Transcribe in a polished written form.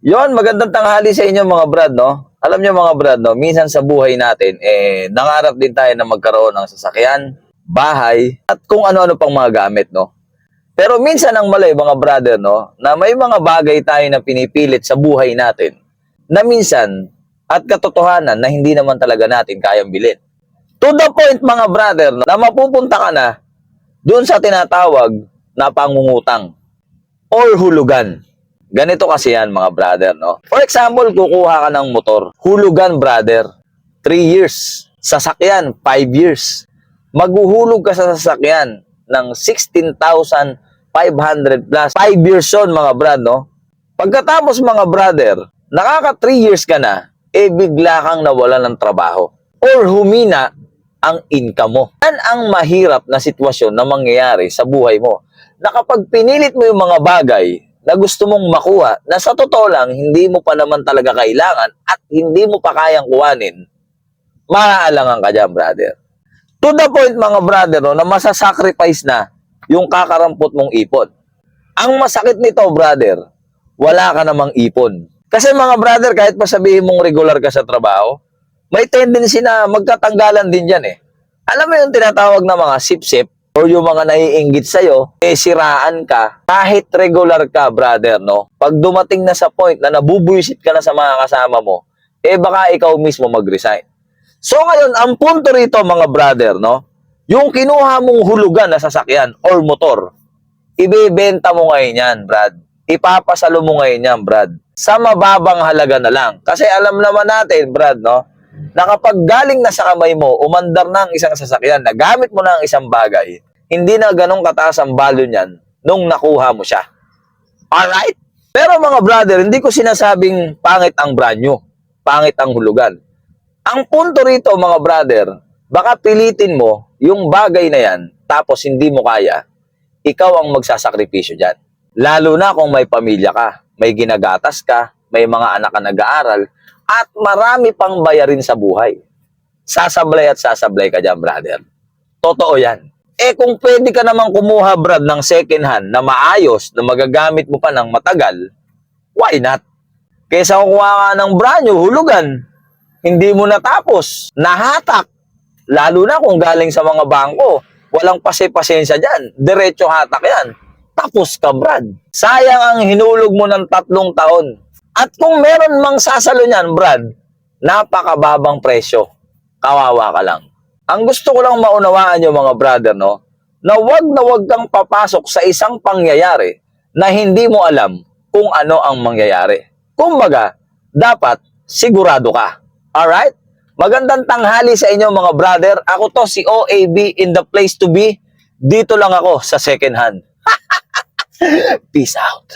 Yon, magandang tanghali sa inyo mga brad, no? Alam niyo mga brad, no? Minsan sa buhay natin, nangarap din tayo na magkaroon ng sasakyan, bahay, at kung ano-ano pang mga gamit, no? Pero minsan ang mali, mga brother, no? Na may mga bagay tayo na pinipilit sa buhay natin na minsan at katotohanan na hindi naman talaga natin kayang bilhin. To the point, mga brother, no, na mapupunta ka na doon sa tinatawag na pangungutang or hulugan. Ganito kasi yan mga brother, no? For example, kukuha ka ng motor. Hulugan, brother. 3 years. Sasakyan, 5 years. Maghuhulog ka sa sasakyan ng 16,500 plus. 5 years yun, mga brad, no? Pagkatapos, mga brother, nakaka 3 years ka na, bigla kang nawalan ng trabaho. Or humina ang income mo. Yan ang mahirap na sitwasyon na mangyayari sa buhay mo. Na kapag pinilit mo yung mga bagay na gusto mong makuha, na sa totoo lang, hindi mo pa naman talaga kailangan at hindi mo pa kayang kuhanin, maaalangan ka dyan, brother. To the point, mga brother, no, na masasacrifice na yung kakarampot mong ipon. Ang masakit nito, brother, wala ka namang ipon. Kasi mga brother, kahit pa sabihin mong regular ka sa trabaho, may tendency na magtatanggalan din dyan eh. Alam mo yung tinatawag na mga sip-sip, or yung mga naiinggit sa'yo, siraan ka, kahit regular ka, brother, no? Pag dumating na sa point na nabubuisit ka na sa mga kasama mo, baka ikaw mismo mag-resign. So ngayon, ang punto rito, mga brother, no? Yung kinuha mong hulugan na sasakyan or motor, ibebenta mo ngayon yan, Brad. Ipapasalo mo ngayon yan, Brad. Sa mababang halaga na lang. Kasi alam naman natin, Brad, no? Na kapag galing na sa kamay mo, umandar na ang isang sasakyan, nagamit mo na ang isang bagay, hindi na ganong kataas ang value niyan nung nakuha mo siya. Alright? Pero mga brother, hindi ko sinasabing pangit ang brand new, pangit ang hulugan. Ang punto rito, mga brother, baka pilitin mo yung bagay na yan, tapos hindi mo kaya, ikaw ang magsasakripisyo dyan. Lalo na kung may pamilya ka, may ginagatas ka, may mga anak ka nag-aaral, at marami pang bayarin sa buhay. Sasablay at sasablay ka dyan, brother. Totoo yan. Kung pwede ka namang kumuha, Brad, ng second hand na maayos, na magagamit mo pa ng matagal, why not? Kaysa kukuha ka ng brand new, hulugan, hindi mo natapos, nahatak, lalo na kung galing sa mga bangko, walang pasensya dyan, diretso hatak yan, tapos ka, Brad. Sayang ang hinulog mo ng 3 taon. At kung meron mang sasalo niyan, Brad, napakababang presyo, kawawa ka lang. Ang gusto ko lang maunawaan nyo, mga brother, no, na wag kang papasok sa isang pangyayari na hindi mo alam kung ano ang mangyayari. Kumbaga, dapat sigurado ka. Alright? Magandang tanghali sa inyo, mga brother. Ako to, si OAB in the place to be. Dito lang ako sa second hand. Peace out.